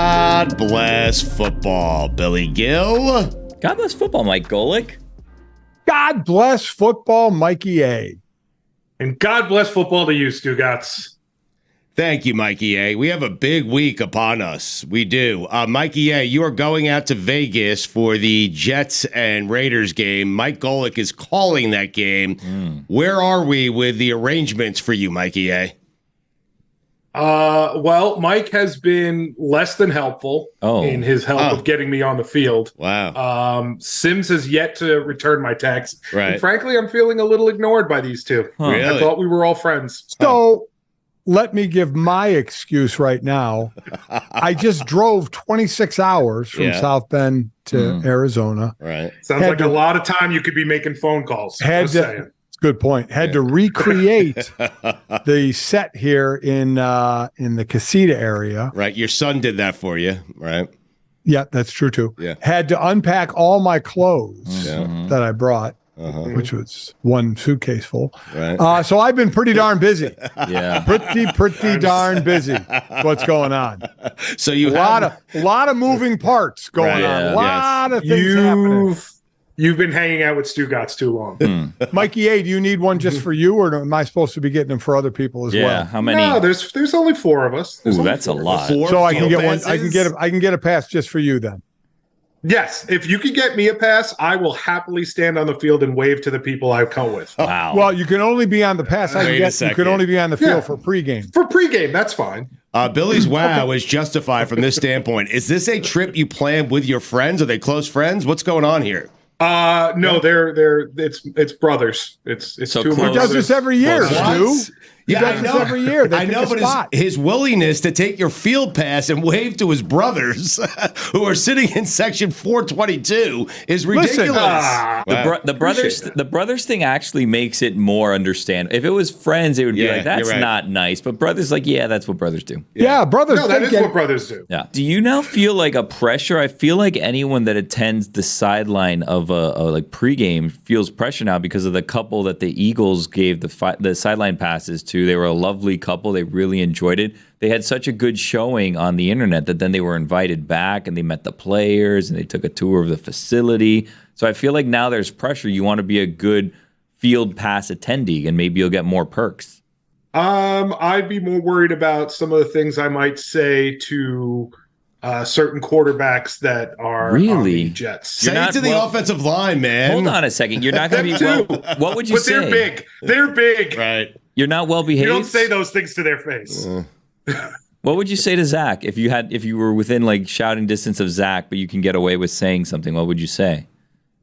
God bless football, Billy Gill. God bless football, Mike Golic. God bless football, Mikey A. And God bless football to you, Stugotz. Thank you, Mikey A. We have a big week upon us. We do. Mikey A, you are going out to Vegas for the Jets and Raiders game. Mike Golic is calling that game. Where are we with the arrangements for you, Mikey A? Well, Mike has been less than helpful in his help of getting me on the field. Wow. Sims has yet to return my text. Right. And frankly, I'm feeling a little ignored by these two. Really? I thought we were all friends. So let me give my excuse right now. I just drove 26 hours from South Bend to Arizona. Right. Sounds like a lot of time you could be making phone calls. Good point. Had to recreate the set here in the Casita area. Right. Your son did that for you, right? Yeah, that's true too. Yeah. Had to unpack all my clothes that I brought, which was one suitcase full. Right. So I've been pretty darn busy. Yeah. Pretty darn busy. What's going on? So you a lot of moving parts going on. A lot of things happening. You've been hanging out with Stugotz too long. Mikey A, do you need one just for you, or am I supposed to be getting them for other people as well? How many? No, there's only four of us. Ooh, that's a lot. So I can get one. I can get a pass just for you then. Yes, if you could get me a pass, I will happily stand on the field and wave to the people I come with. Wow. Well, you can only be on the pass. You can only be on the field for pregame. For pregame, that's fine. Billy's wow is justified from this standpoint. Is this a trip you planned with your friends? Are they close friends? What's going on here? No, it's brothers. It's So two of my He does brothers. this every year, Stu. He Yeah, does I this know. every year. They I know, pick a but spot. his willingness to take your field pass and wave to his brothers who are sitting in section 422 is ridiculous. The brothers thing actually makes it more understandable. If it was friends, it would be like, that's not nice. But brothers, like, that's what brothers do. Yeah, brothers. No, that is what brothers do. Yeah. Do you now feel like a pressure? I feel like anyone that attends the sideline of a pregame feels pressure now because of the couple that the Eagles gave the sideline passes to. They were a lovely couple. They really enjoyed it. They had such a good showing on the internet that then they were invited back and they met the players and they took a tour of the facility. So I feel like now there's pressure. You want to be a good field pass attendee and maybe you'll get more perks. I'd be more worried about some of the things I might say to certain quarterbacks that are on the Jets. Say it to the offensive line, man. Hold on a second. You're not going to be well. What would you say? They're big. They're big. Right. You're not well behaved. You don't say those things to their face. What would you say to Zach if you were within like shouting distance of Zach, but you can get away with saying something? What would you say?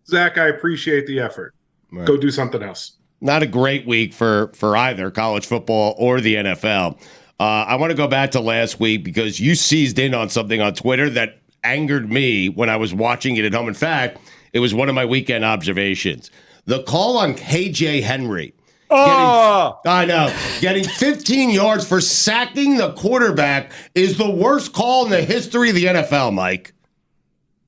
Zach, I appreciate the effort. Right. Go do something else. Not a great week for either college football or the NFL. I want to go back to last week because you seized in on something on Twitter that angered me when I was watching it at home. In fact, it was one of my weekend observations. The call on KJ Henry. I know. Getting 15 yards for sacking the quarterback is the worst call in the history of the NFL, Mike.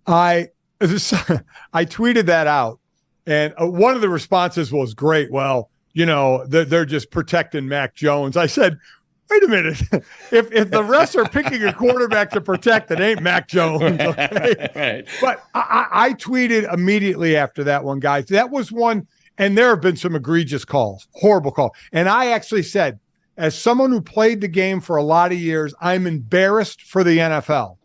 I tweeted that out, and one of the responses was great. Well, they're just protecting Mac Jones. I said, wait a minute. If the refs are picking a quarterback to protect, it ain't Mac Jones. Okay? Right. But I tweeted immediately after that one, guys. That was one. And there have been some egregious calls, horrible calls. And I actually said, as someone who played the game for a lot of years, I'm embarrassed for the NFL.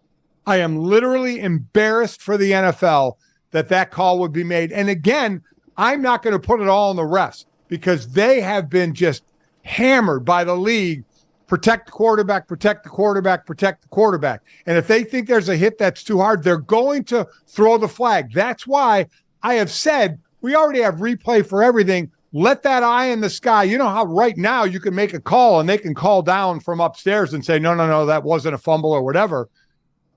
I am literally embarrassed for the NFL that call would be made. And again, I'm not going to put it all on the refs because they have been just hammered by the league. Protect the quarterback, protect the quarterback, protect the quarterback. And if they think there's a hit that's too hard, they're going to throw the flag. That's why I have said, we already have replay for everything. Let that eye in the sky. You know how right now you can make a call and they can call down from upstairs and say, no, that wasn't a fumble or whatever.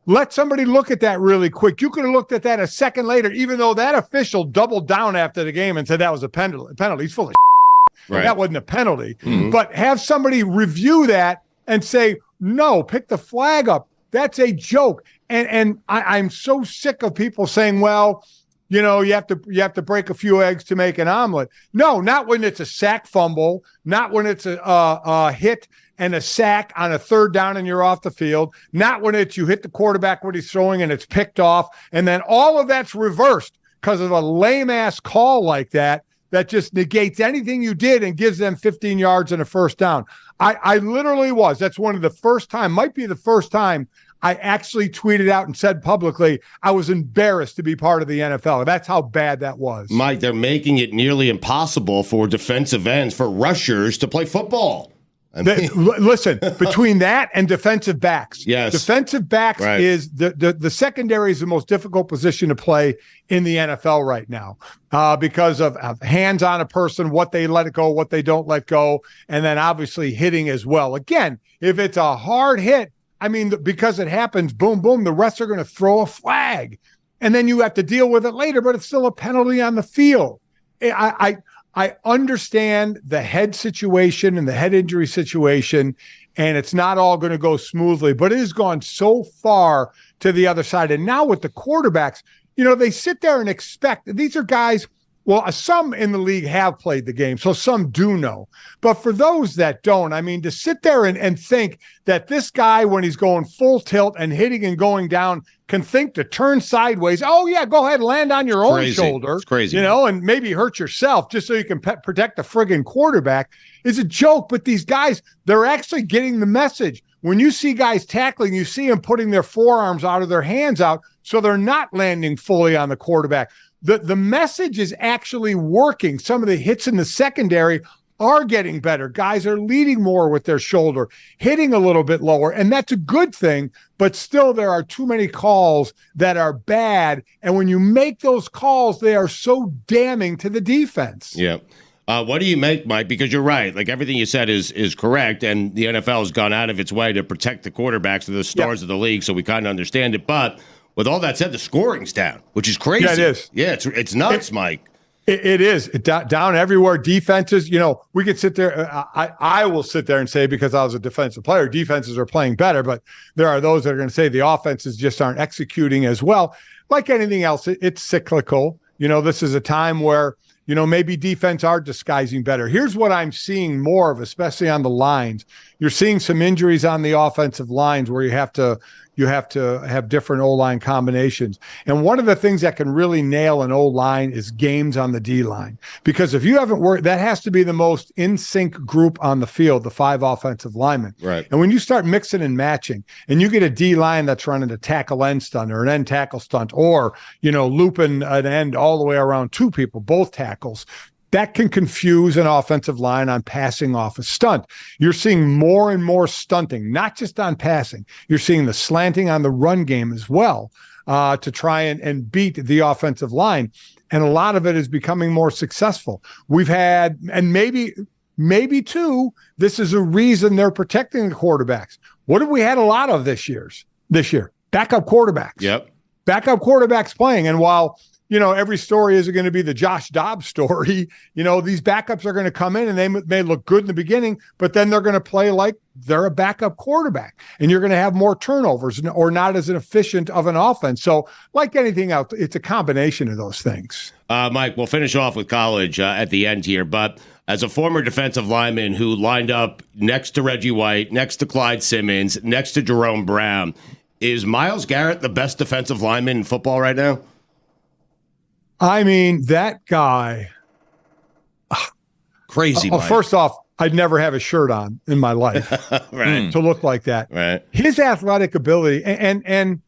Let somebody look at that really quick. You could have looked at that a second later, even though that official doubled down after the game and said that was a penalty. He's full of Right. That wasn't a penalty. Mm-hmm. But have somebody review that and say, no, pick the flag up. That's a joke. And I'm so sick of people saying, well, you have to break a few eggs to make an omelet. No, not when it's a sack fumble, not when it's a hit and a sack on a third down and you're off the field, not when you hit the quarterback when he's throwing and it's picked off. And then all of that's reversed because of a lame-ass call like that just negates anything you did and gives them 15 yards and a first down. I literally was. That's one of the first time, might be the first time I actually tweeted out and said publicly I was embarrassed to be part of the NFL. That's how bad that was. Mike, they're making it nearly impossible for defensive ends, for rushers to play football. Listen, between that and defensive backs, yes, defensive backs is the secondary is the most difficult position to play in the NFL right now because of hands on a person, what they let it go, what they don't let go, and then obviously hitting as well. Again, if it's a hard hit, I mean, because it happens, boom, boom, the refs are going to throw a flag, and then you have to deal with it later, but it's still a penalty on the field. I understand the head situation and the head injury situation, and it's not all going to go smoothly, but it has gone so far to the other side. And now with the quarterbacks, they sit there and expect, these are guys, well, some in the league have played the game, so some do know. But for those that don't, I mean, to sit there and think that this guy, when he's going full tilt and hitting and going down, can think to turn sideways. Oh, yeah, go ahead and land on your own shoulder. It's crazy. And maybe hurt yourself just so you can protect the friggin' quarterback is a joke. But these guys, they're actually getting the message. When you see guys tackling, you see them putting their forearms out of their hands out so they're not landing fully on the quarterback. The message is actually working. Some of the hits in the secondary are getting better. Guys are leading more with their shoulder, hitting a little bit lower, and that's a good thing, but still there are too many calls that are bad, and when you make those calls, they are so damning to the defense. Yeah. What do you make, Mike? Because you're right. Like, everything you said is correct, and the NFL has gone out of its way to protect the quarterbacks of the stars of the league, so we kind of understand it, but with all that said, the scoring's down, which is crazy. Yeah, it is. Yeah, it's nuts, Mike. It is down everywhere. Defenses, we could sit there. I will sit there and say, because I was a defensive player, defenses are playing better, but there are those that are going to say the offenses just aren't executing as well. Like anything else, it's cyclical. This is a time where, maybe defense are disguising better. Here's what I'm seeing more of, especially on the lines. You're seeing some injuries on the offensive lines where you have to have different O-line combinations. And one of the things that can really nail an O-line is games on the D-line. Because if you haven't worked, that has to be the most in-sync group on the field, the 5 offensive linemen. Right. And when you start mixing and matching, and you get a D-line that's running a tackle end stunt or an end tackle stunt, or, looping an end all the way around 2 people, both tackles, that can confuse an offensive line on passing off a stunt. You're seeing more and more stunting, not just on passing. You're seeing the slanting on the run game as well to try and beat the offensive line. And a lot of it is becoming more successful. We've had, and maybe too, this is a reason they're protecting the quarterbacks. What have we had a lot of this year? Backup quarterbacks. Yep. Backup quarterbacks playing. And while every story isn't going to be the Josh Dobbs story. These backups are going to come in and they may look good in the beginning, but then they're going to play like they're a backup quarterback, and you're going to have more turnovers or not as efficient of an offense. So like anything else, it's a combination of those things. Mike, we'll finish off with college at the end here, but as a former defensive lineman who lined up next to Reggie White, next to Clyde Simmons, next to Jerome Brown, is Myles Garrett the best defensive lineman in football right now? I mean, that guy. Crazy. First off, I'd never have a shirt on in my life right. to look like that. Right. His athletic ability, and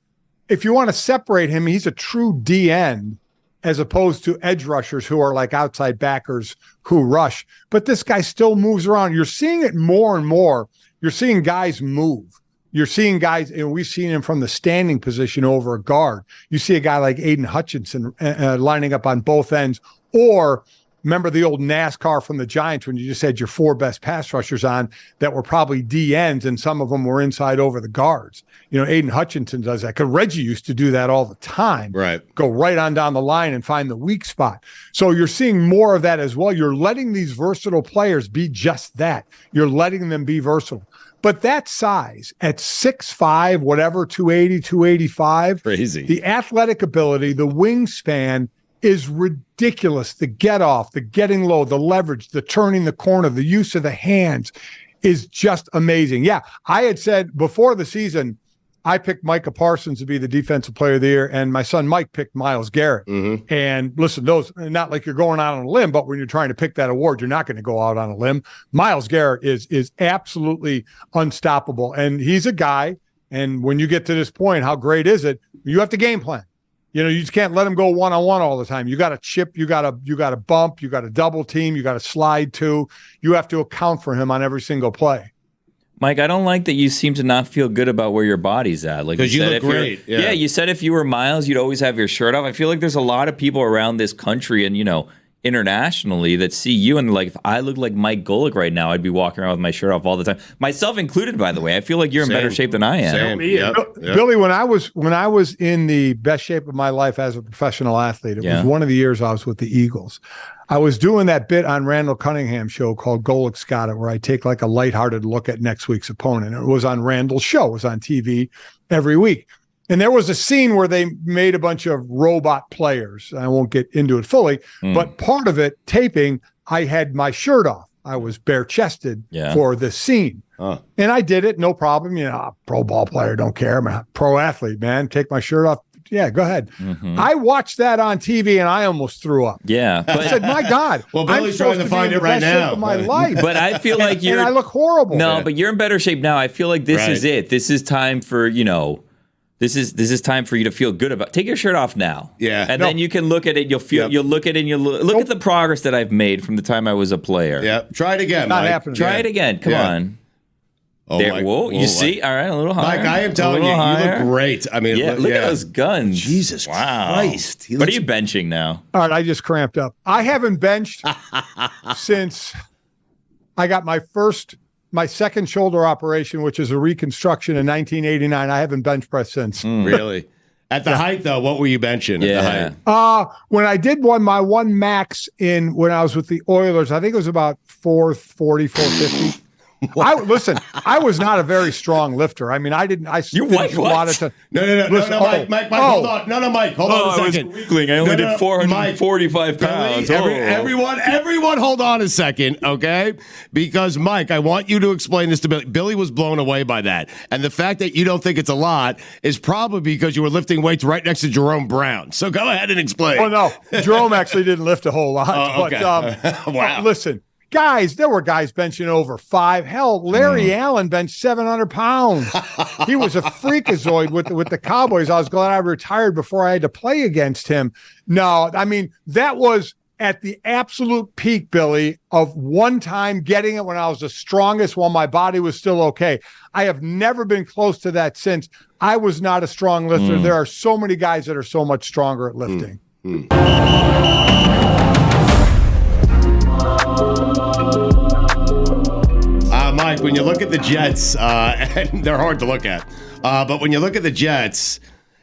if you want to separate him, he's a true D end as opposed to edge rushers who are like outside backers who rush. But this guy still moves around. You're seeing it more and more. You're seeing guys move. You're seeing guys, and we've seen him from the standing position over a guard. You see a guy like Aiden Hutchinson lining up on both ends. Or remember the old NASCAR from the Giants when you just had your 4 best pass rushers on that were probably D ends, and some of them were inside over the guards. Aiden Hutchinson does that because Reggie used to do that all the time. Right. Go right on down the line and find the weak spot. So you're seeing more of that as well. You're letting these versatile players be just that. You're letting them be versatile. But that size at 6'5", whatever, 280, 285, crazy. The athletic ability, the wingspan is ridiculous. The get off, the getting low, the leverage, the turning the corner, the use of the hands. is just amazing. Yeah, I had said before the season, I picked Micah Parsons to be the defensive player of the year, and my son Mike picked Myles Garrett. Mm-hmm. And listen, those, not like you're going out on a limb, but when you're trying to pick that award, you're not going to go out on a limb. Myles Garrett is absolutely unstoppable, and he's a guy. And when you get to this point, how great is it? You have to game plan. You know, you just can't let him go one-on-one all the time. You got to chip, you got to bump, you got to double team, you got to slide too. You have to account for him on every single play. Mike, I don't like that you seem to not feel good about where your body's at. Like because you look great. Yeah, you said if you were Myles, you'd always have your shirt off. I feel like there's a lot of people around this country and, internationally that see you and like, if I look like Mike Golic right now, I'd be walking around with my shirt off all the time. Myself included, by the way. I feel like you're in better shape than I am. Same. Yep. Billy, when I was in the best shape of my life as a professional athlete, it was one of the years I was with the Eagles. I was doing that bit on Randall Cunningham's show called Golic's Got It, where I take like a lighthearted look at next week's opponent. It was on Randall's show. It was on TV every week. And there was a scene where they made a bunch of robot players. I won't get into it fully, but part of it, taping, I had my shirt off. I was bare-chested for this scene. And I did it, no problem. Pro ball player, don't care. I'm a pro athlete, man. Take my shirt off. Yeah, go ahead. Mm-hmm. I watched that on TV and I almost threw up. Yeah. I said, my God. Well, Billy's trying to find it right now. Of my life. But I feel like and I look horrible. No, but you're in better shape now. I feel like this is it. This is time for, this is time for you to feel good about. Take your shirt off now. Yeah. And then you can look at it. You'll look at it and you'll look at the progress that I've made from the time I was a player. Yeah. Try it again, Not Mike. happening. Try it again. Come on. Oh, there, Mike. whoa, you see? All right, a little higher. Mike, I am telling you, you look great. I mean, look at those guns. Jesus Christ. What are you benching now? All right, I just cramped up. I haven't benched since I got my second shoulder operation, which is a reconstruction in 1989. I haven't bench pressed since. Really? At the height, though, what were you benching at the height? When I did my one max when I was with the Oilers, I think it was about 440, 450. I was not a very strong lifter. I mean, I what? A lot of time. No, Mike, hold on. No, Mike, hold on a second. I was weakling. I only did 445 pounds. Everyone hold on a second, okay? Because, Mike, I want you to explain this to Billy. Billy was blown away by that. And the fact that you don't think it's a lot is probably because you were lifting weights right next to Jerome Brown. So go ahead and explain. Well, no, Jerome actually didn't lift a whole lot. Okay. Wow. Listen. Guys, there were guys benching over 5. Hell, Larry Allen benched 700 pounds. He was a freakazoid with the Cowboys. I was glad I retired before I had to play against him. No, I mean, that was at the absolute peak, Billy, of one time getting it when I was the strongest while my body was still okay. I have never been close to that since. I was not a strong lifter. There are so many guys that are so much stronger at lifting. Mike, when you look at the Jets, and they're hard to look at, but when you look at the Jets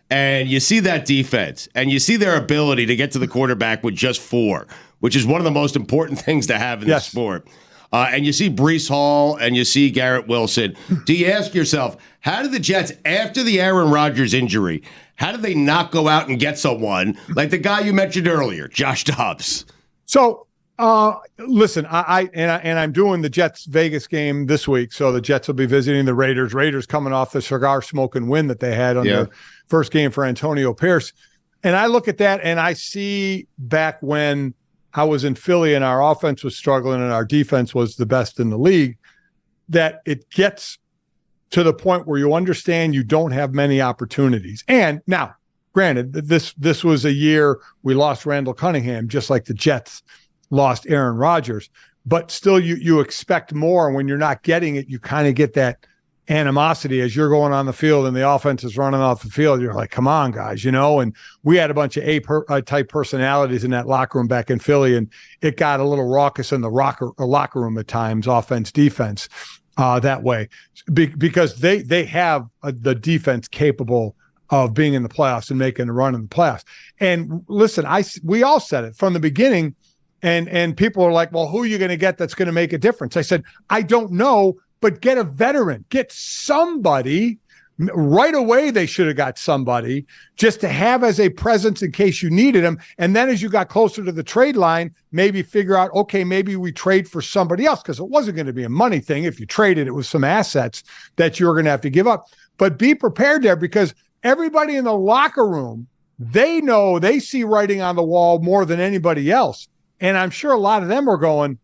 and you see that defense and you see their ability to get to the quarterback with just 4, which is one of the most important things to have in this sport, and you see Breece Hall and you see Garrett Wilson, do you ask yourself, how did the Jets, after the Aaron Rodgers injury, how did they not go out and get someone like the guy you mentioned earlier, Josh Dobbs? So, listen, I'm doing the Jets Vegas game this week, so the Jets will be visiting the Raiders. Raiders coming off the cigar smoking win that they had on their first game for Antonio Pierce. And I look at that and I see back when I was in Philly and our offense was struggling and our defense was the best in the league, that it gets to the point where you understand you don't have many opportunities. And now, granted, this was a year we lost Randall Cunningham, just like the Jets lost Aaron Rodgers, but still you expect more. And when you're not getting it, you kind of get that animosity as you're going on the field and the offense is running off the field. You're like, come on, guys, and we had a bunch of A-type personalities in that locker room back in Philly, and it got a little raucous in the locker room at times, offense, defense, that way, because they have the defense capable of being in the playoffs and making a run in the playoffs. And listen, we all said it from the beginning. And people are like, well, who are you going to get that's going to make a difference? I said, I don't know, but get a veteran. Get somebody Right away, they should have got somebody just to have as a presence in case you needed them. And then as you got closer to the trade line, maybe figure out, okay, maybe we trade for somebody else, because it wasn't going to be a money thing. If you traded, it was some assets that you were going to have to give up. But be prepared there, because everybody in the locker room, they know, they see writing on the wall more than anybody else. And I'm sure a lot of them are going,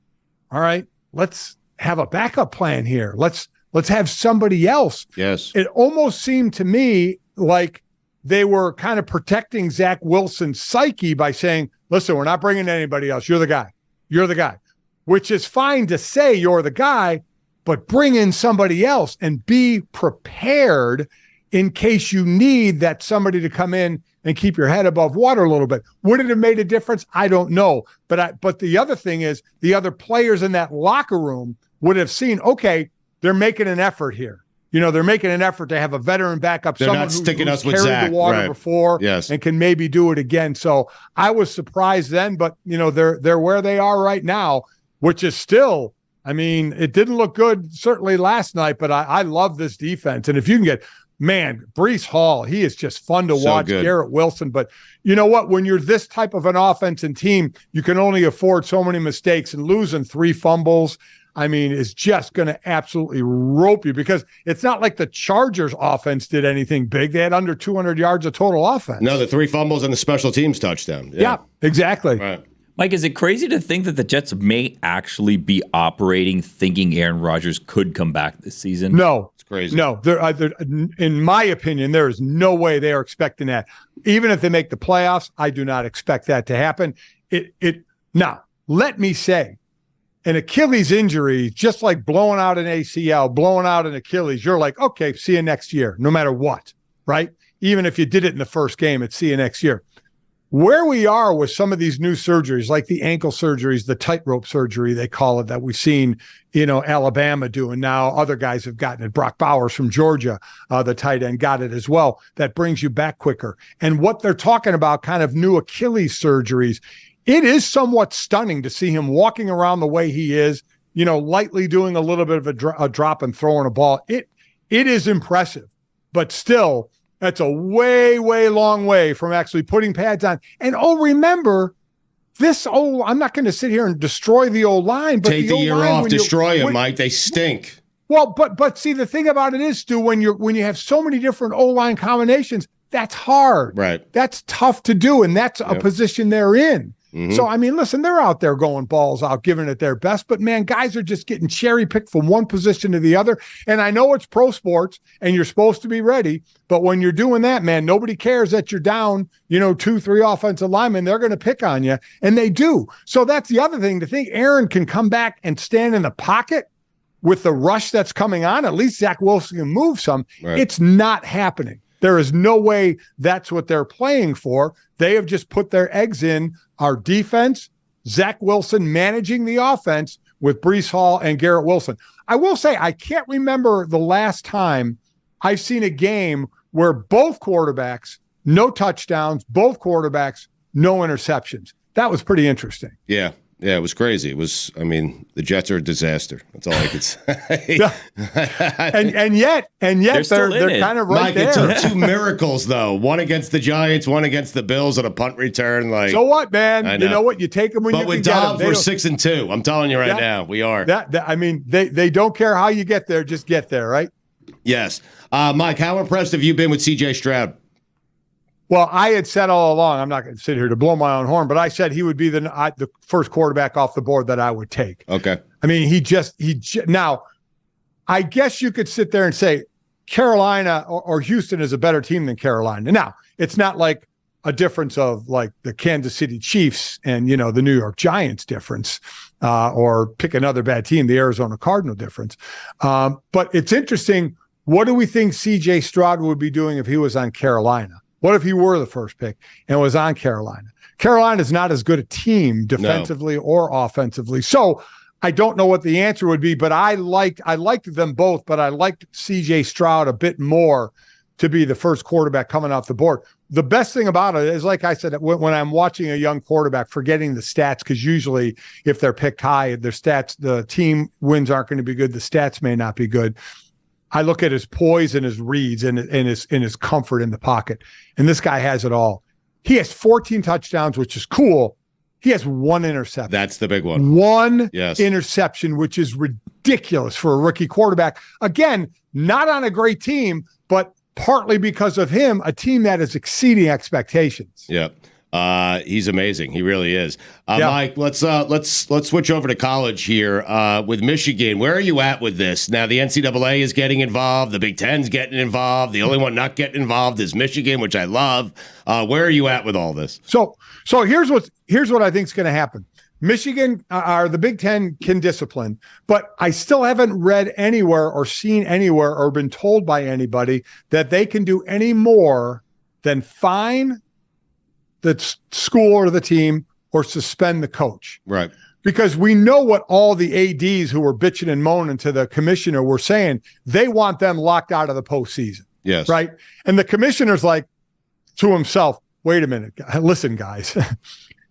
all right, let's have a backup plan here. Let's have somebody else. Yes. It almost seemed to me like they were kind of protecting Zach Wilson's psyche by saying, listen, we're not bringing anybody else. You're the guy. You're the guy, which is fine to say you're the guy, but bring in somebody else and be prepared in case you need that somebody to come in and keep your head above water a little bit. Would it have made a difference? I don't know. But the other thing is, the other players in that locker room would have seen, okay, they're making an effort here. They're making an effort to have a veteran backup. They're someone not sticking who's us with carried Zach, the water right. before, Yes. and can maybe do it again. So I was surprised then, but they're where they are right now, which is still, I mean, it didn't look good certainly last night, but I love this defense. And if you can get, man, Breece Hall, he is just fun to watch. Good. Garrett Wilson, but you know what? When you're this type of an offense and team, you can only afford so many mistakes, and losing 3 fumbles, I mean, is just going to absolutely rope you, because it's not like the Chargers offense did anything big. They had under 200 yards of total offense. No, the 3 fumbles and the special teams touchdown. Yeah, exactly. Right. Mike, is it crazy to think that the Jets may actually be operating thinking Aaron Rodgers could come back this season? No. It's crazy. No, in my opinion, there is no way they are expecting that. Even if they make the playoffs, I do not expect that to happen. Now, let me say, an Achilles injury, just like blowing out an ACL, blowing out an Achilles, you're like, okay, see you next year, no matter what, right? Even if you did it in the first game, it's see you next year. Where we are with some of these new surgeries, like the ankle surgeries, the tightrope surgery, they call it, that we've seen, Alabama do, and now other guys have gotten it. Brock Bowers from Georgia, the tight end, got it as well. That brings you back quicker. And what they're talking about, kind of new Achilles surgeries, it is somewhat stunning to see him walking around the way he is, lightly doing a little bit of a drop and throwing a ball. It is impressive, but still, that's a way, way long way from actually putting pads on. And remember, I'm not going to sit here and destroy the O-line, but take the year off, destroy them, Mike. They stink. Well, but see, the thing about it is, Stu, when you have so many different O-line combinations, that's hard. Right. That's tough to do, and that's a position they're in. Mm-hmm. So, I mean, listen, they're out there going balls out, giving it their best. But, man, guys are just getting cherry-picked from one position to the other. And I know it's pro sports, and you're supposed to be ready. But when you're doing that, man, nobody cares that you're down, 2-3 offensive linemen. They're going to pick on you, and they do. So that's the other thing. To think Aaron can come back and stand in the pocket with the rush that's coming on, at least Zach Wilson can move some. Right. It's not happening. There is no way that's what they're playing for. They have just put their eggs in our defense, Zach Wilson managing the offense with Breece Hall and Garrett Wilson. I will say, I can't remember the last time I've seen a game where both quarterbacks, no touchdowns, both quarterbacks, no interceptions. That was pretty interesting. Yeah. Yeah, it was crazy. It was, the Jets are a disaster. That's all I could say. and yet they're kind of right Mike, there. It took 2 miracles, though. One against the Giants, one against the Bills on a punt return. So what, man? You know what? You take them when you can get them. But with Dobbs, we're 6-2. I'm telling you right now, we are. They don't care how you get there. Just get there, right? Yes. Mike, how impressed have you been with C.J. Stroud? Well, I had said all along, I'm not going to sit here to blow my own horn, but I said he would be the first quarterback off the board that I would take. Okay. Now, I guess you could sit there and say Carolina or Houston is a better team than Carolina. Now, it's not like a difference of like the Kansas City Chiefs and, the New York Giants difference, or pick another bad team, the Arizona Cardinal difference. But it's interesting. What do we think C.J. Stroud would be doing if he was on Carolina? What if he were the first pick and was on Carolina? Carolina's not as good a team defensively or offensively. So I don't know what the answer would be, but I liked them both, but I liked C.J. Stroud a bit more to be the first quarterback coming off the board. The best thing about it is, like I said, when I'm watching a young quarterback, forgetting the stats, because usually if they're picked high, their stats, the team wins aren't going to be good. The stats may not be good. I look at his poise and his reads and his comfort in the pocket. And this guy has it all. He has 14 touchdowns, which is cool. He has 1 interception. That's the big one. One interception, which is ridiculous for a rookie quarterback. Again, not on a great team, but partly because of him, a team that is exceeding expectations. Yep. He's amazing. He really is. Mike, let's switch over to college here with Michigan. Where are you at with this? Now, the NCAA is getting involved. The Big Ten's getting involved. The only one not getting involved is Michigan, which I love. Where are you at with all this? So here's what I think is going to happen. Michigan or the Big Ten can discipline, but I still haven't read anywhere or seen anywhere or been told by anybody that they can do any more than fine the school or the team or suspend the coach. Right. Because we know what all the ADs who were bitching and moaning to the commissioner were saying. They want them locked out of the postseason. Yes. Right. And the commissioner's like to himself, wait a minute, listen, guys,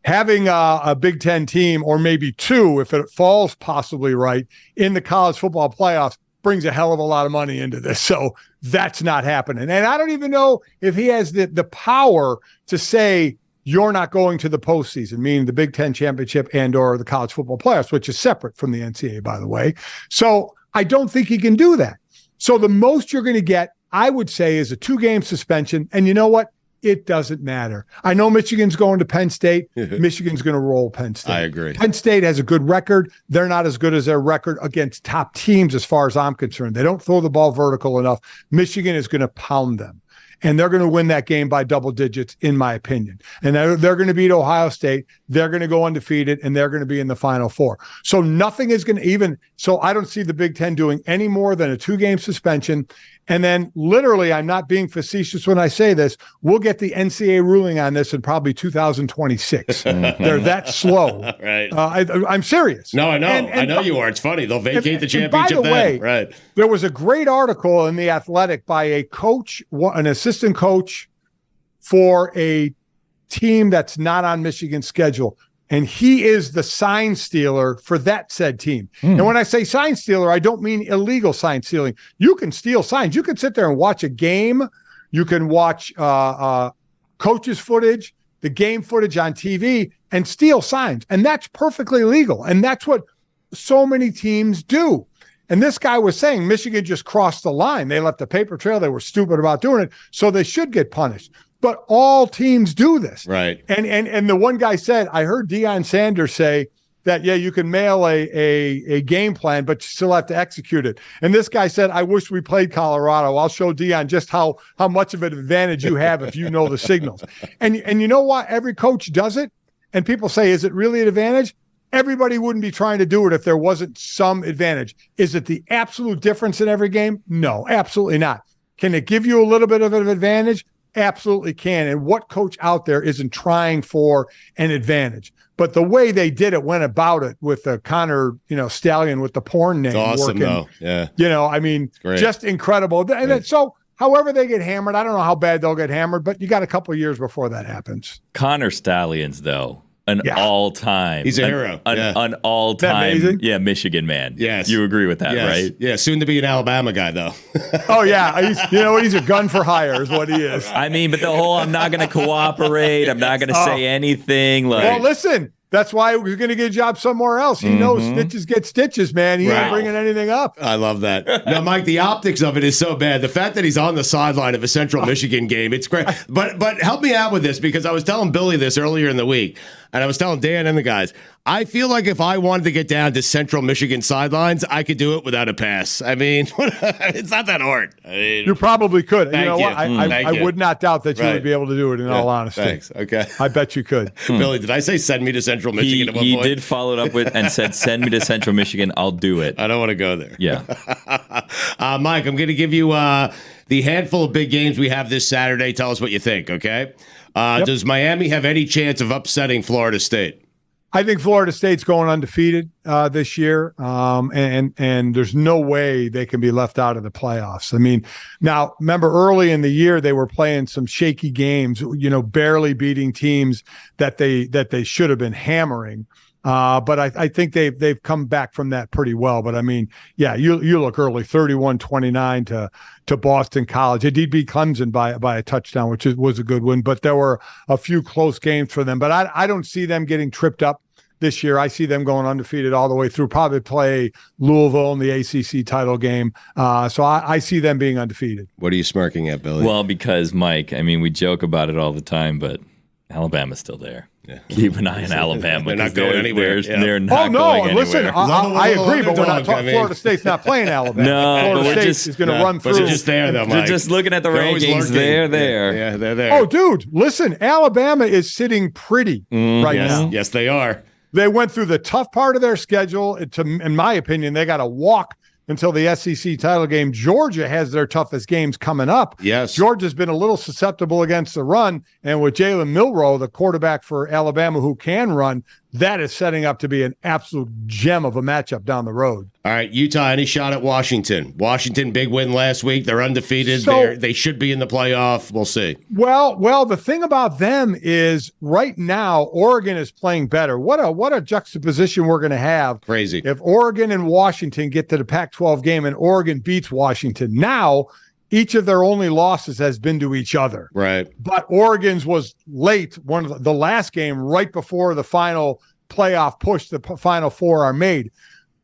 having a Big Ten team or maybe 2, if it falls possibly right, in the college football playoffs brings a hell of a lot of money into this. So that's not happening. And I don't even know if he has the power to say, you're not going to the postseason, meaning the Big Ten championship and or the college football playoffs, which is separate from the NCAA, by the way. So I don't think he can do that. So the most you're going to get, I would say, is a 2-game suspension. And you know what? It doesn't matter. I know Michigan's going to Penn State. Michigan's going to roll Penn State. I agree. Penn State has a good record. They're not as good as their record against top teams as far as I'm concerned. They don't throw the ball vertical enough. Michigan is going to pound them. And they're going to win that game by double digits, in my opinion. And they're going to beat Ohio State. They're going to go undefeated, and they're going to be in the Final Four. So nothing is going to even – so I don't see the Big Ten doing any more than a 2-game suspension. And then literally, I'm not being facetious when I say this, we'll get the NCAA ruling on this in probably 2026. They're that slow. Right. I'm serious. No, I know. I know you are. It's funny. They'll vacate the championship then. By the way, right. There was a great article in The Athletic by a coach, an assistant coach for a team that's not on Michigan's schedule. And he is the sign stealer for that said team. And when I say sign stealer, I don't mean illegal sign stealing. You can steal signs. You can sit there and watch a game. You can watch coaches' footage, the game footage on TV, and steal signs. And that's perfectly legal. And that's what so many teams do. And this guy was saying Michigan just crossed the line. They left a paper trail. They were stupid about doing it. So they should get punished. But all teams do this. Right. And the one guy said, I heard Deion Sanders say that, yeah, you can mail a game plan, but you still have to execute it. And this guy said, I wish we played Colorado. I'll show Deion just how much of an advantage you have if you know the signals. And you know what? Every coach does it. And people say, is it really an advantage? Everybody wouldn't be trying to do it if there wasn't some advantage. Is it the absolute difference in every game? No, absolutely not. Can it give you a little bit of an advantage? Absolutely can. And what coach out there isn't trying for an advantage? But the way they did it, went about it with the Connor, Stallion with the porn name. It's awesome, working, though. Yeah. Just incredible. And so however they get hammered, I don't know how bad they'll get hammered, but you got a couple of years before that happens. Connor Stallions, though. All-time. He's a hero. An all-time, Michigan man. Yes. You agree with that, right? Yeah, soon to be an Alabama guy, though. Oh, yeah. He's a gun for hire is what he is. I mean, but the whole I'm not going to cooperate, I'm not going to say anything. Well, listen. That's why we're going to get a job somewhere else. He knows snitches get stitches, man. He ain't bringing anything up. I love that. No, Mike, the optics of it is so bad. The fact that he's on the sideline of a Central Michigan game, it's great. But help me out with this, because I was telling Billy this earlier in the week, and I was telling Dan and the guys, I feel like if I wanted to get down to Central Michigan sidelines, I could do it without a pass. I mean, it's not that hard. You probably could. Thank you. What? I would not doubt that you would be able to do it, in all honesty. Thanks. Okay. I bet you could. Billy, did I say send me to Central Michigan at one point? He did follow it up with and said, send me to Central Michigan. I'll do it. I don't want to go there. Yeah. Mike, I'm going to give you the handful of big games we have this Saturday. Tell us what you think, okay? Does Miami have any chance of upsetting Florida State? I think Florida State's going undefeated this year, and there's no way they can be left out of the playoffs. I mean, now remember early in the year they were playing some shaky games, barely beating teams that they should have been hammering. But I think they've come back from that pretty well. But I mean, yeah, you look early, 31-29 to Boston College. They did beat Clemson by a touchdown, which was a good win. But there were a few close games for them. But I don't see them getting tripped up this year. I see them going undefeated all the way through, probably play Louisville in the ACC title game. So I see them being undefeated. What are you smirking at, Billy? Well, because, Mike, I mean, we joke about it all the time, but Alabama's still there. Yeah. Keep an eye on Alabama. They're not going anywhere. They're not going anywhere. Listen, I agree, but we're not talking. Florida State's not playing Alabama. No, Florida State is going to run through. But they're just there, though, Mike. They're just looking at the rankings. They're there. Yeah, they're there. Oh, dude, listen, Alabama is sitting pretty right now. Yes, they are. They went through the tough part of their schedule. In my opinion, they got to walk until the SEC title game. Georgia has their toughest games coming up. Yes. Georgia's been a little susceptible against the run, and with Jalen Milroe, the quarterback for Alabama who can run, that is setting up to be an absolute gem of a matchup down the road. All right, Utah, any shot at Washington? Washington, big win last week. They're undefeated. They should be in the playoff. We'll see. Well, the thing about them is right now Oregon is playing better. What a juxtaposition we're going to have. Crazy. If Oregon and Washington get to the Pac-12 game and Oregon beats Washington, now each of their only losses has been to each other. Right. But Oregon's was late, one of the last game right before the final playoff push, the Final Four are made.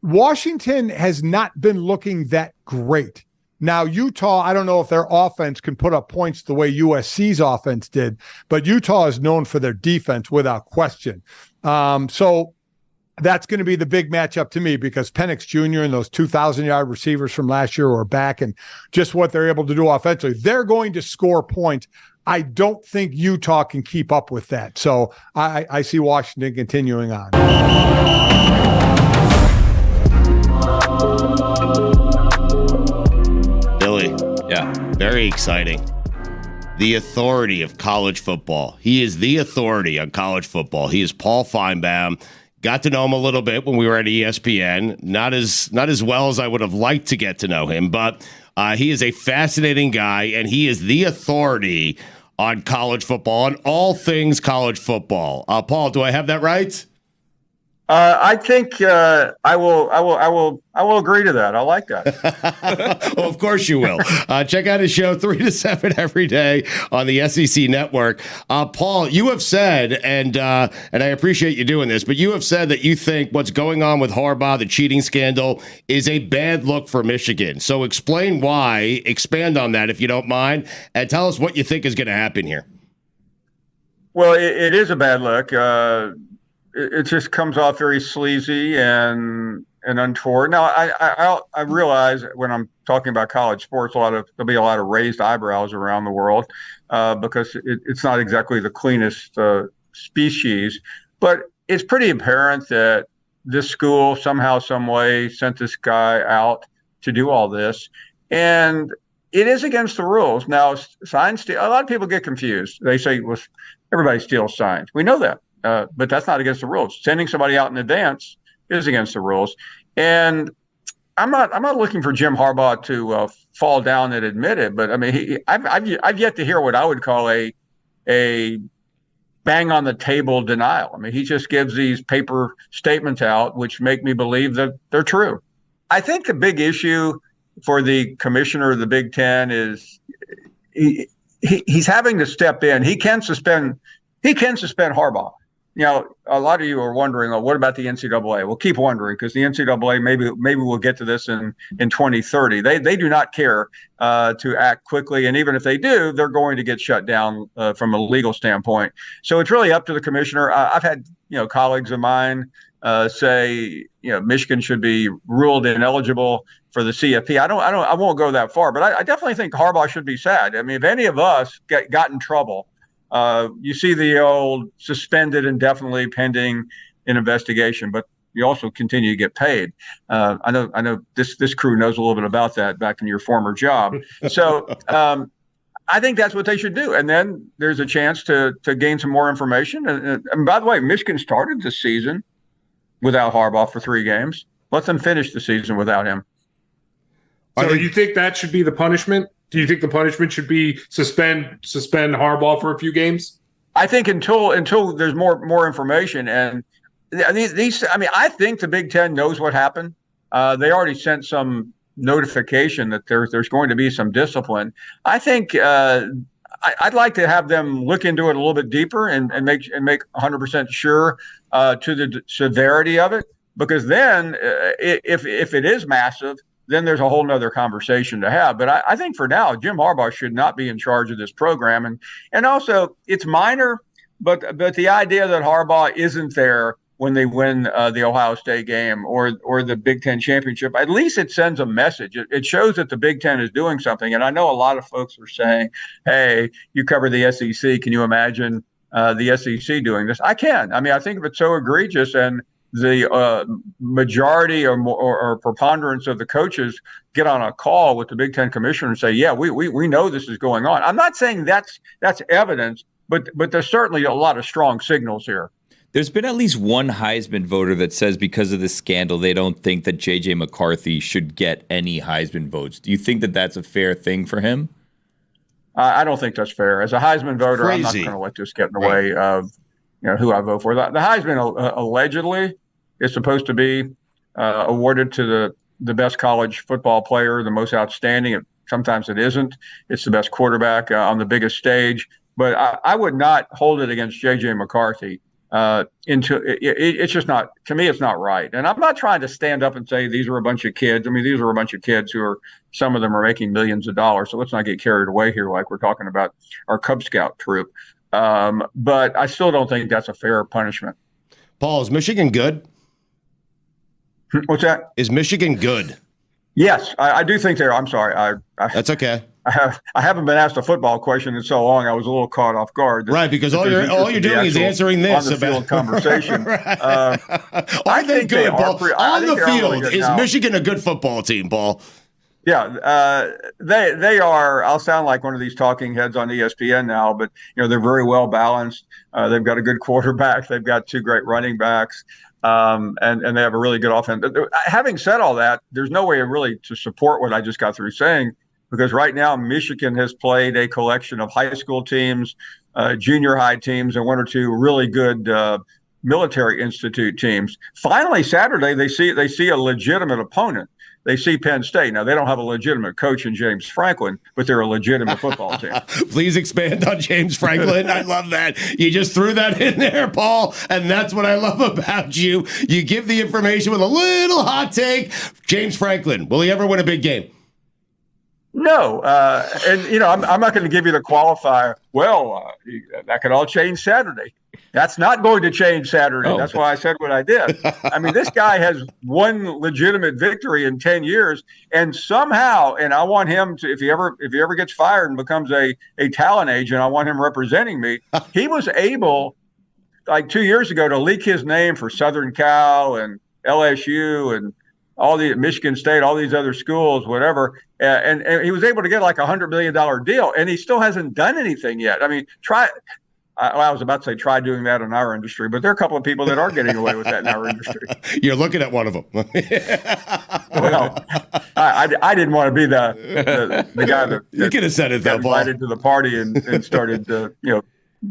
Washington has not been looking that great. Now, Utah, I don't know if their offense can put up points the way USC's offense did, but Utah is known for their defense without question. So that's going to be the big matchup to me because Penix Jr. and those 2,000-yard receivers from last year are back, and just what they're able to do offensively. They're going to score points. I don't think Utah can keep up with that. So I see Washington continuing on. Billy. Yeah. Very exciting. The authority of college football. He is the authority on college football. He is Paul Finebaum. Got to know him a little bit when we were at ESPN. Not as well as I would have liked to get to know him, but he is a fascinating guy, and he is the authority on college football, on all things college football. Paul, do I have that right? I think I will agree to that. I like that. Well, of course you will. Check out his show 3 to 7 every day on the SEC Network. Paul, you have said, and I appreciate you doing this, but you have said that you think what's going on with Harbaugh, the cheating scandal, is a bad look for Michigan. So explain why. Expand on that if you don't mind, and tell us what you think is going to happen here. Well, it is a bad look. It just comes off very sleazy and untoward. Now, I realize when I'm talking about college sports, there'll be a lot of raised eyebrows around the world because it's not exactly the cleanest species. But it's pretty apparent that this school somehow, some way sent this guy out to do all this, and it is against the rules. Now, sign steal. A lot of people get confused. They say, "Well, everybody steals signs." We know that. But that's not against the rules. Sending somebody out in advance is against the rules. And I'm not looking for Jim Harbaugh to fall down and admit it. But I mean, I've yet to hear what I would call a bang on the table denial. I mean, he just gives these paper statements out, which make me believe that they're true. I think the big issue for the commissioner of the Big Ten is he's having to step in. He can suspend Harbaugh. You know, a lot of you are wondering, well, what about the NCAA? Well, keep wondering because the NCAA, maybe we'll get to this in 2030. They do not care to act quickly. And even if they do, they're going to get shut down from a legal standpoint. So it's really up to the commissioner. I've had, colleagues of mine say, Michigan should be ruled ineligible for the CFP. I won't go that far, but I definitely think Harbaugh should be sad. I mean, if any of us got in trouble, you see the old suspended indefinitely pending an investigation, but you also continue to get paid. I know this crew knows a little bit about that back in your former job. So I think that's what they should do. And then there's a chance to gain some more information. And by the way, Michigan started the season without Harbaugh for 3 games. Let them finish the season without him. So you think that should be the punishment? Do you think the punishment should be suspend Harbaugh for a few games? I think until there's more information, and I think the Big Ten knows what happened. They already sent some notification that there's going to be some discipline. I think I'd like to have them look into it a little bit deeper and make 100% sure to the severity of it, because then if it is massive, then there's a whole nother conversation to have. But I think for now, Jim Harbaugh should not be in charge of this program. And also, it's minor, but the idea that Harbaugh isn't there when they win the Ohio State game or the Big Ten championship, at least it sends a message. It shows that the Big Ten is doing something. And I know a lot of folks are saying, hey, you cover the SEC. Can you imagine the SEC doing this? I can. I mean, I think if it's so egregious and the majority or preponderance of the coaches get on a call with the Big Ten commissioner and say, yeah, we know this is going on. I'm not saying that's evidence, but there's certainly a lot of strong signals here. There's been at least one Heisman voter that says because of this scandal, they don't think that J.J. McCarthy should get any Heisman votes. Do you think that that's a fair thing for him? I don't think that's fair. As a Heisman voter, Crazy. I'm not going to let this get in the way of who I vote for. The Heisman allegedly is supposed to be awarded to the best college football player, the most outstanding. Sometimes it isn't. It's the best quarterback on the biggest stage. But I would not hold it against J.J. McCarthy. It's just not, to me, it's not right. And I'm not trying to stand up and say these are a bunch of kids. I mean, these are a bunch of kids some of them are making millions of dollars. So let's not get carried away here like we're talking about our Cub Scout troop. But I still don't think that's a fair punishment. Paul, is Michigan good? What's that? Is Michigan good? Yes, I do think they're. I'm sorry. That's okay. I haven't been asked a football question in so long. I was a little caught off guard. Right, because all you're doing is answering this on the field conversation. Right. I think good, Paul. On the field, really is Michigan a good football team, Paul? Yeah, they are. I'll sound like one of these talking heads on ESPN now, but they're very well balanced. They've got a good quarterback. They've got two great running backs. And they have a really good offense. Having said all that, there's no way really to support what I just got through saying, because right now Michigan has played a collection of high school teams, junior high teams, and one or two really good military institute teams. Finally, Saturday they see a legitimate opponent. They see Penn State. Now, they don't have a legitimate coach in James Franklin, but they're a legitimate football team. Please expand on James Franklin. I love that. You just threw that in there, Paul, and that's what I love about you. You give the information with a little hot take. James Franklin, will he ever win a big game? No. I'm not going to give you the qualifier. Well, that could all change Saturday. That's not going to change Saturday. That's why I said what I did. I mean, this guy has one legitimate victory in 10 years, and somehow, and I want him to, if he ever gets fired and becomes a talent agent, I want him representing me. He was able, like 2 years ago, to leak his name for Southern Cal and LSU and all the Michigan State, all these other schools, whatever, and he was able to get like $100 million deal, and he still hasn't done anything yet. I mean, I was about to say try doing that in our industry, but there are a couple of people that are getting away with that in our industry. You're looking at one of them. Well, I didn't want to be the guy that you could have said it though, Paul. Invited to the party and started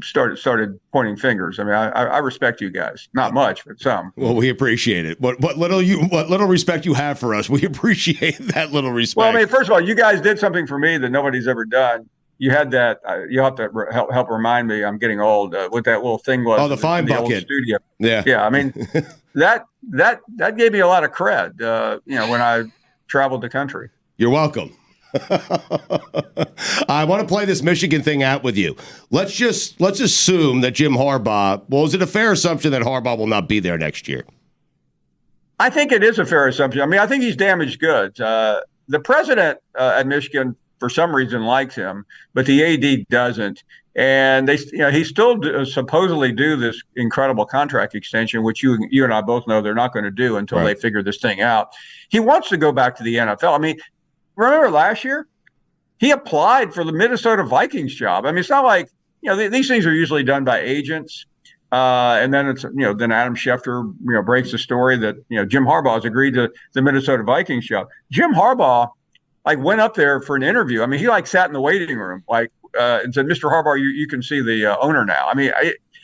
started pointing fingers. I mean, I respect you guys, not much, but some. Well, we appreciate it. What little respect you have for us, we appreciate that little respect. Well, I mean, first of all, you guys did something for me that nobody's ever done. You had that. You have to help remind me. I'm getting old. What that little thing was? Oh, the fine bucket studio. Yeah. I mean, that gave me a lot of cred. When I traveled the country. You're welcome. I want to play this Michigan thing out with you. Let's assume that Jim Harbaugh. Well, is it a fair assumption that Harbaugh will not be there next year? I think it is a fair assumption. I mean, I think he's damaged goods. The president at Michigan, for some reason, likes him, but the AD doesn't. And he still supposedly do this incredible contract extension, which you and I both know they're not going to do until they figure this thing out. He wants to go back to the NFL. I mean, remember last year he applied for the Minnesota Vikings job. I mean, it's not like these things are usually done by agents, and then it's then Adam Schefter breaks the story that Jim Harbaugh has agreed to the Minnesota Vikings job. Jim Harbaugh went up there for an interview. I mean, he sat in the waiting room and said, "Mr. Harbaugh, you can see the owner now." I mean,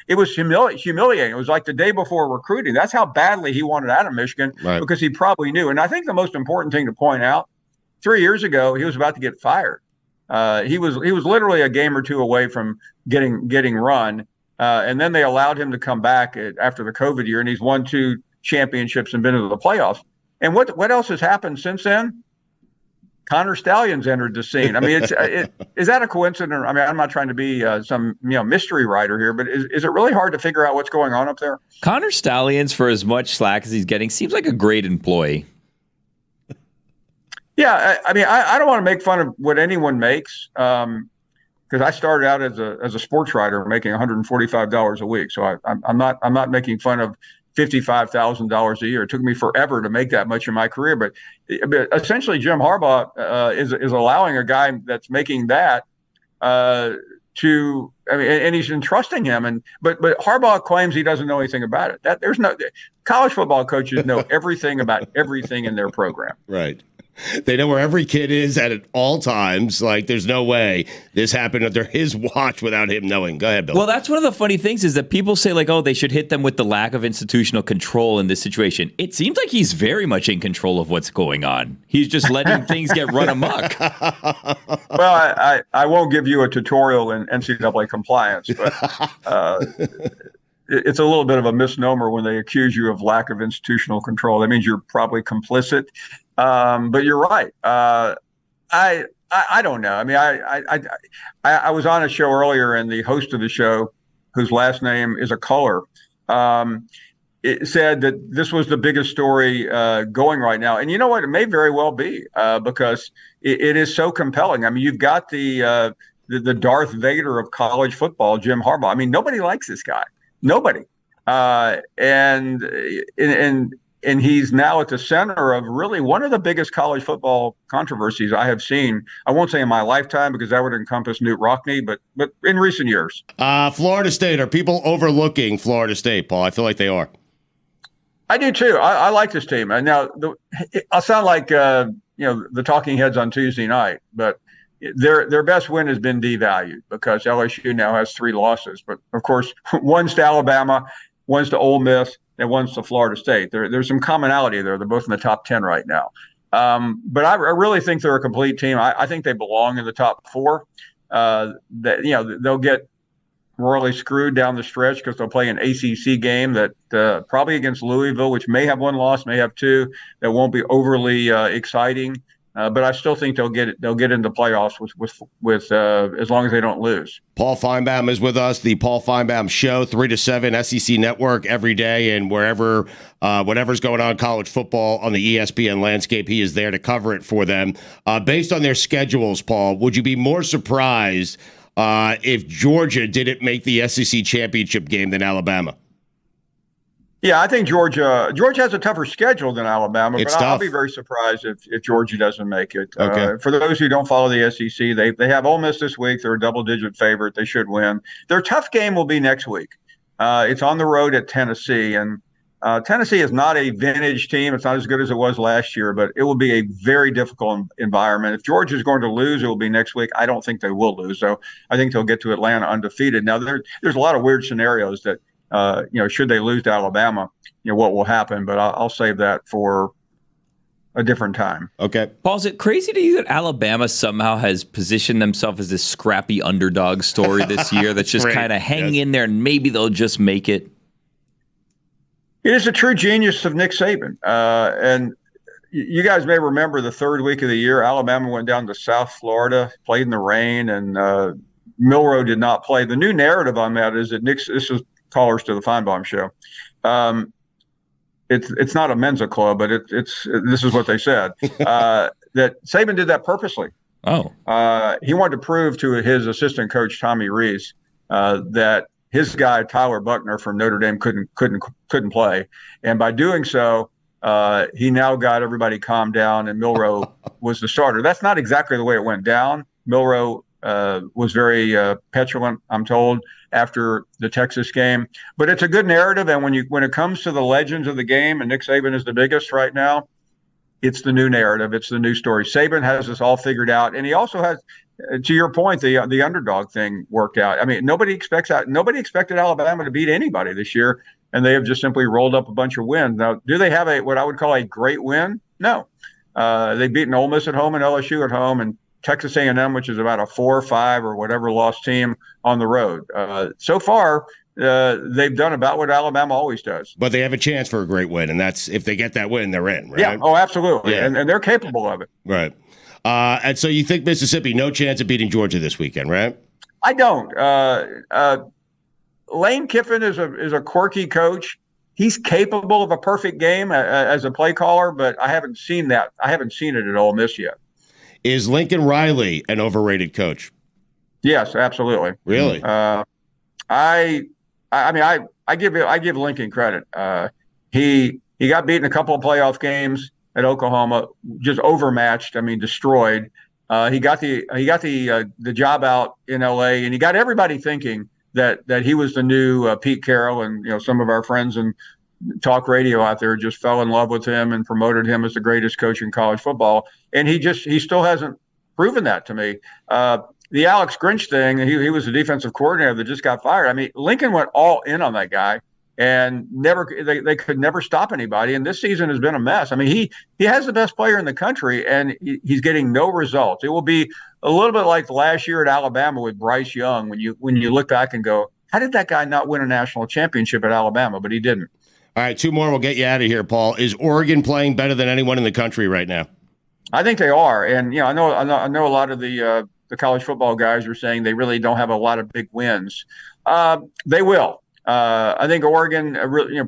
it was humiliating. It was like the day before recruiting. That's how badly he wanted out of Michigan, because he probably knew. And I think the most important thing to point out, 3 years ago, he was about to get fired. He was literally a game or two away from getting run. And then they allowed him to come back after the COVID year, and he's won 2 championships and been to the playoffs. And what else has happened since then? Connor Stalions entered the scene. I mean, is that a coincidence? I mean, I'm not trying to be some mystery writer here, but is it really hard to figure out what's going on up there? Connor Stalions, for as much slack as he's getting, seems like a great employee. Yeah, I mean, I don't want to make fun of what anyone makes, because I started out as a sports writer making $145 a week. So I'm not making fun of $55,000 a year. It took me forever to make that much in my career, but essentially Jim Harbaugh is allowing a guy that's making that and he's entrusting him. But Harbaugh claims he doesn't know anything about it. There's no college football coaches know everything about everything in their program. Right. They know where every kid is at all times. Like, there's no way this happened under his watch without him knowing. Go ahead, Bill. Well, that's one of the funny things is that people say, like, oh, they should hit them with the lack of institutional control in this situation. It seems like he's very much in control of what's going on. He's just letting things get run amok. Well, I won't give you a tutorial in NCAA compliance, but it's a little bit of a misnomer when they accuse you of lack of institutional control. That means you're probably complicit. But you're right. I don't know. I mean, I was on a show earlier, and the host of the show, whose last name is a color, it said that this was the biggest story going right now. And you know what? It may very well be because it is so compelling. I mean, you've got the Darth Vader of college football, Jim Harbaugh. I mean, nobody likes this guy. Nobody. And he's now at the center of really one of the biggest college football controversies I have seen. I won't say in my lifetime, because that would encompass Newt Rockne, but in recent years. Florida State, are people overlooking Florida State, Paul? I feel like they are. I do too. I like this team. And now I'll sound like the talking heads on Tuesday night, but their best win has been devalued because LSU now has 3 losses. But of course, one's to Alabama, one's to Ole Miss, and one's to Florida State. There's some commonality there. They're both in the top 10 right now. But I really think they're a complete team. I think they belong in the top 4. They'll get royally screwed down the stretch because they'll play an ACC game that probably against Louisville, which may have 1 loss, may have 2. That won't be overly exciting. But I still think they'll get into playoffs with as long as they don't lose. Paul Finebaum is with us. The Paul Finebaum Show, 3 to 7, SEC Network every day, and wherever whatever's going on college football on the ESPN landscape, he is there to cover it for them. Based on their schedules, Paul, would you be more surprised if Georgia didn't make the SEC championship game than Alabama? Yeah, I think Georgia has a tougher schedule than Alabama, but I'll be very surprised if Georgia doesn't make it. Okay. For those who don't follow the SEC, they have Ole Miss this week. They're a double-digit favorite. They should win. Their tough game will be next week. It's on the road at Tennessee, and Tennessee is not a vintage team. It's not as good as it was last year, but it will be a very difficult environment. If Georgia is going to lose, it will be next week. I don't think they will lose, so I think they'll get to Atlanta undefeated. Now, there's a lot of weird scenarios that should they lose to Alabama, what will happen? But I'll save that for a different time. Okay. Paul, is it crazy to you that Alabama somehow has positioned themselves as this scrappy underdog story this year that's just kind of hanging in there and maybe they'll just make it? It is a true genius of Nick Saban. And you guys may remember the 3rd week of the year, Alabama went down to South Florida, played in the rain, and Milroe did not play. The new narrative on that is that this is callers to the Finebaum Show. It's not a Mensa club, but this is what they said, that Saban did that purposely. Oh, he wanted to prove to his assistant coach Tommy Rees that his guy Tyler Buckner from Notre Dame couldn't play, and by doing so, he now got everybody calmed down, and Milroe was the starter. That's not exactly the way it went down. Milroe was very petulant, I'm told, after the Texas game. But it's a good narrative, and when it comes to the legends of the game, and Nick Saban is the biggest right now, it's the new narrative. It's the new story. Saban has this all figured out, and he also has to your point, the underdog thing worked out. I mean, nobody expected Alabama to beat anybody this year, and they have just simply rolled up a bunch of wins. Now, do they have what I would call a great win? No. They've beaten Ole Miss at home and LSU at home, and Texas A&M, which is about a 4 or 5 or whatever loss team, on the road. So far, they've done about what Alabama always does. But they have a chance for a great win, and that's if they get that win, they're in, right? Yeah. Oh, absolutely. Yeah. And they're capable of it. Right. And so you think Mississippi, no chance of beating Georgia this weekend, right? I don't. Lane Kiffin is a quirky coach. He's capable of a perfect game as a play caller, but I haven't seen that. I haven't seen it at Ole Miss yet. Is Lincoln Riley an overrated coach? Yes, absolutely. Really? I give Lincoln credit. He got beaten a couple of playoff games at Oklahoma, just overmatched. I mean, destroyed. He got the job out in LA, and he got everybody thinking that he was the new Pete Carroll, and some of our friends in talk radio out there just fell in love with him and promoted him as the greatest coach in college football. And he still hasn't proven that to me. The Alex Grinch thing, he was the defensive coordinator that just got fired. I mean, Lincoln went all in on that guy, and they could never stop anybody. And this season has been a mess. I mean, he has the best player in the country, and he's getting no results. It will be a little bit like last year at Alabama with Bryce Young, when you look back and go, how did that guy not win a national championship at Alabama? But he didn't. All right, 2 more. We'll get you out of here, Paul. Is Oregon playing better than anyone in the country right now? I think they are, and I know a lot of the college football guys are saying they really don't have a lot of big wins. They will. I think Oregon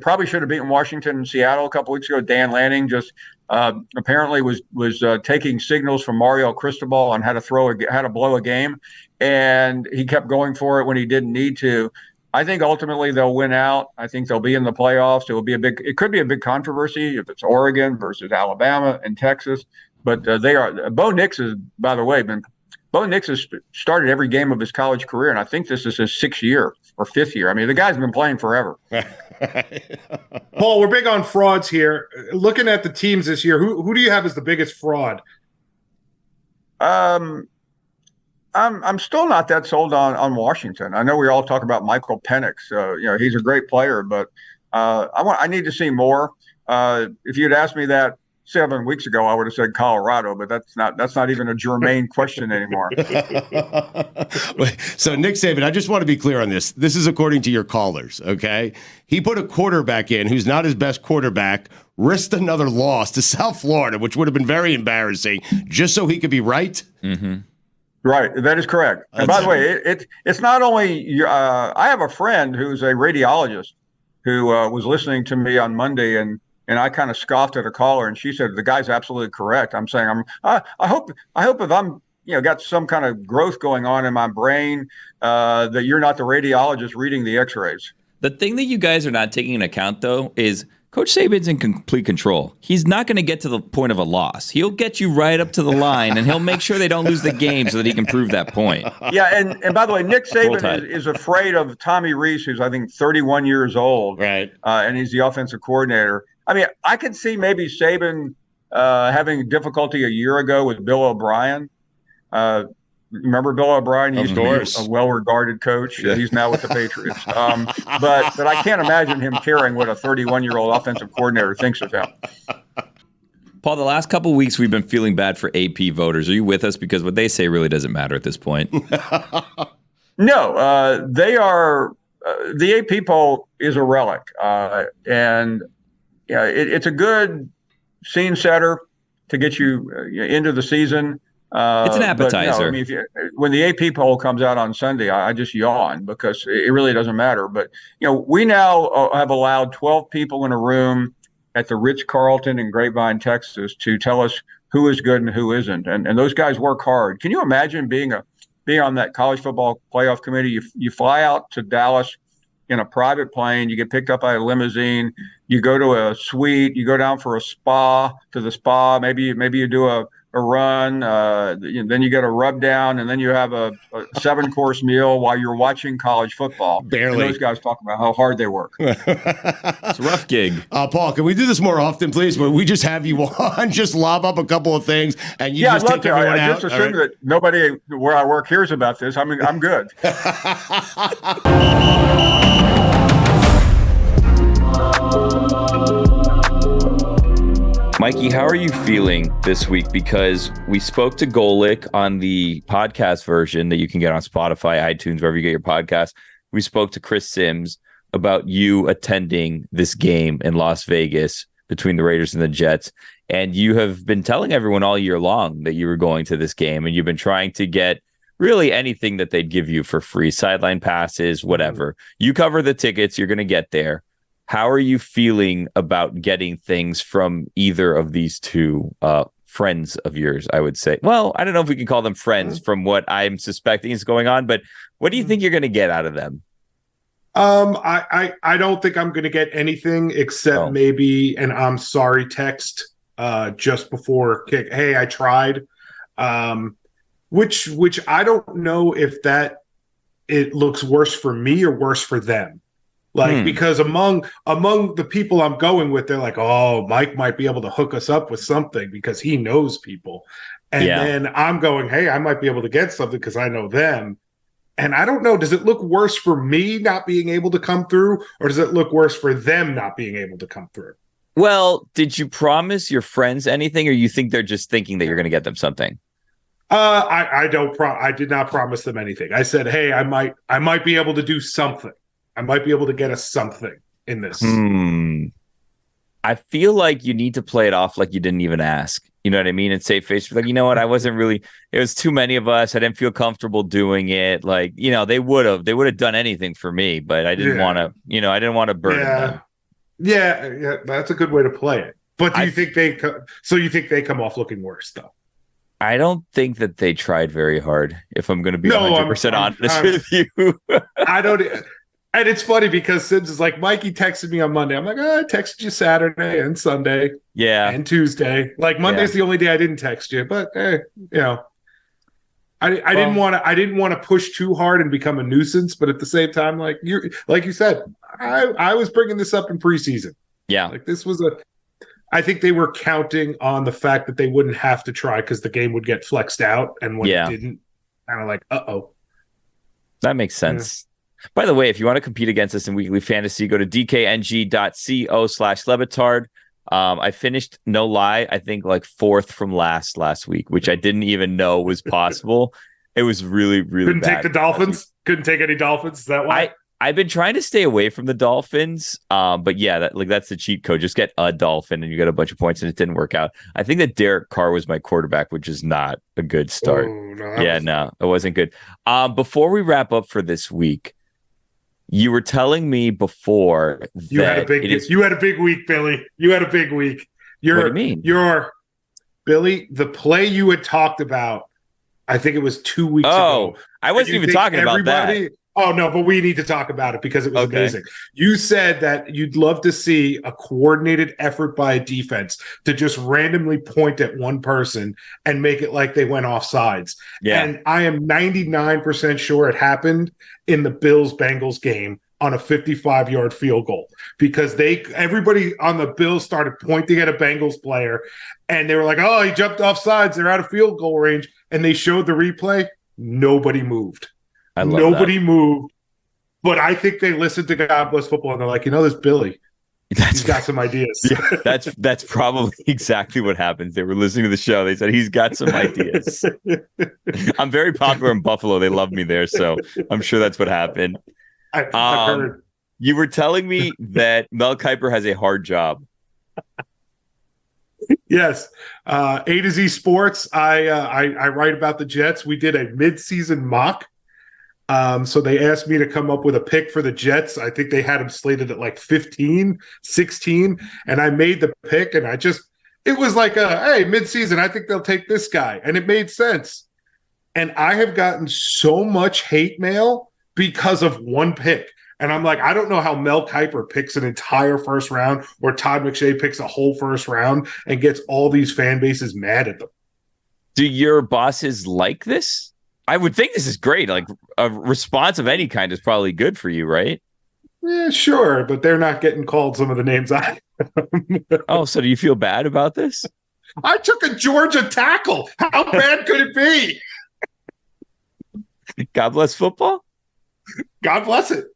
probably should have beaten Washington and Seattle a couple weeks ago. Dan Lanning just apparently was taking signals from Mario Cristobal on how to blow a game, and he kept going for it when he didn't need to. I think ultimately they'll win out. I think they'll be in the playoffs. It could be a big controversy if it's Oregon versus Alabama and Texas, but they are. Bo Nix has started every game of his college career, and I think this is his 6th year or 5th year. I mean, the guy's been playing forever. Paul, we're big on frauds here. Looking at the teams this year, who do you have as the biggest fraud? I'm still not that sold on Washington. I know we all talk about Michael Penix. He's a great player, but I need to see more. If you'd asked me that 7 weeks ago, I would have said Colorado, but that's not even a germane question anymore. So Nick Saban, I just want to be clear on this. This is according to your callers, okay? He put a quarterback in who's not his best quarterback, risked another loss to South Florida, which would have been very embarrassing, just so he could be right. Mm-hmm. Right, that is correct. And by the way, it's not only I have a friend who's a radiologist who was listening to me on Monday, and I kind of scoffed at a caller, and she said the guy's absolutely correct. I'm saying I hope if I'm got some kind of growth going on in my brain that you're not the radiologist reading the X-rays. The thing that you guys are not taking into account, though, is Coach Saban's in complete control. He's not going to get to the point of a loss. He'll get you right up to the line, and he'll make sure they don't lose the game so that he can prove that point. Yeah, and by the way, Nick Saban is afraid of Tommy Rees, who's, I think, 31 years old. Right. And he's the offensive coordinator. I mean, I could see maybe Saban having difficulty a year ago with Bill O'Brien. Remember Bill O'Brien? He used to be a well-regarded coach. Yeah. He's now with the Patriots. But I can't imagine him caring what a 31-year-old offensive coordinator thinks of him. Paul, the last couple of weeks we've been feeling bad for AP voters. Are you with us? Because what they say really doesn't matter at this point. No, they are. The AP poll is a relic, and it's a good scene setter to get you into the season. It's an appetizer. No, I mean, when the AP poll comes out on Sunday, I just yawn because it really doesn't matter. But we now have allowed 12 people in a room at the Ritz-Carlton in Grapevine, Texas, to tell us who is good and who isn't. And those guys work hard. Can you imagine being on that college football playoff committee? You fly out to Dallas in a private plane, you get picked up by a limousine, you go to a suite, you go down for a spa, maybe you do a a run, then you get a rub down, and then you have a 7-course meal while you're watching college football. Barely. And those guys talk about how hard they work. It's a rough gig. Paul, can we do this more often, please? Where we just have you on, just lob up a couple of things, and you just take everyone out? I just assume that nobody where I work hears about this. I mean, I'm good. Mikey, how are you feeling this week? Because we spoke to Golic on the podcast version that you can get on Spotify, iTunes, wherever you get your podcast. We spoke to Chris Sims about you attending this game in Las Vegas between the Raiders and the Jets. And you have been telling everyone all year long that you were going to this game, and you've been trying to get really anything that they'd give you for free, sideline passes, whatever. You cover the tickets, you're going to get there. How are you feeling about getting things from either of these two friends of yours, I would say? Well, I don't know if we can call them friends from what I'm suspecting is going on, but what do you think you're going to get out of them? I don't think I'm going to get anything except maybe an I'm sorry text just before kick. Hey, I tried. Which I don't know if that it looks worse for me or worse for them. Like, because among the people I'm going with, they're like, oh, Mike might be able to hook us up with something because he knows people. And then I'm going, hey, I might be able to get something because I know them. And I don't know, does it look worse for me not being able to come through, or does it look worse for them not being able to come through? Well, did you promise your friends anything, or you think they're just thinking that you're going to get them something? I did not promise them anything. I said, hey, I might be able to do something. I might be able to get us something in this. I feel like you need to play it off like you didn't even ask. You know what I mean? And save face. Like, you know what? I wasn't really. It was too many of us. I didn't feel comfortable doing it. Like, you know, they would have done anything for me, but I didn't want to. You know, I didn't want to burden them. Yeah, that's a good way to play it. But do you think they? So you think they come off looking worse, though? I don't think that they tried very hard. If I'm going to be 100% honest with you, I don't. And it's funny because Sims is like, Mikey texted me on Monday. I'm like, I texted you Saturday and Sunday. Yeah. And Tuesday. Like, Monday's the only day I didn't text you. But, you know, I didn't want to push too hard and become a nuisance. But at the same time, like you said, I was bringing this up in preseason. Yeah. Like, this was I think they were counting on the fact that they wouldn't have to try because the game would get flexed out. And when it didn't, kind of like, uh-oh. That makes sense. Yeah. By the way, if you want to compete against us in weekly fantasy, go to dkng.co/LeBatard. I finished, no lie, I think like 4th from last week, which I didn't even know was possible. It was really, really Couldn't bad. Take the Dolphins? Couldn't take any Dolphins? Is that why? I've been trying to stay away from the Dolphins, but yeah, that's the cheat code. Just get a Dolphin and you get a bunch of points, and it didn't work out. I think that Derek Carr was my quarterback, which is not a good start. No, it wasn't good. Before we wrap up for this week, you were telling me before that you had a big week, Billy. You had a big week. What do you mean? Billy, the play you had talked about, I think it was 2 weeks ago. I wasn't even talking about that. Oh, no, but we need to talk about it because it was amazing. You said that you'd love to see a coordinated effort by a defense to just randomly point at one person and make it like they went off sides. Yeah. And I am 99% sure it happened in the Bills-Bengals game on a 55-yard field goal because everybody on the Bills started pointing at a Bengals player and they were like, oh, he jumped off sides. They're out of field goal range. And they showed the replay. Nobody moved. Nobody moved, but I think they listened to God Bless Football and they're like, this Billy, he's got some ideas. Yeah, that's probably exactly what happens. They were listening to the show. They said, he's got some ideas. I'm very popular in Buffalo. They love me there. So I'm sure that's what happened. I've heard. You were telling me that Mel Kiper has a hard job. Yes. A to Z Sports. I write about the Jets. We did a midseason mock. So they asked me to come up with a pick for the Jets. I think they had him slated at like 15, 16. And I made the pick and it was like, hey, midseason, I think they'll take this guy. And it made sense. And I have gotten so much hate mail because of one pick. And I'm like, I don't know how Mel Kiper picks an entire first round or Todd McShay picks a whole first round and gets all these fan bases mad at them. Do your bosses like this? I would think this is great. Like a response of any kind is probably good for you, right? Yeah, sure, but they're not getting called some of the names I. Oh, so do you feel bad about this? I took a Georgia tackle. How bad could it be? God bless football. God bless it.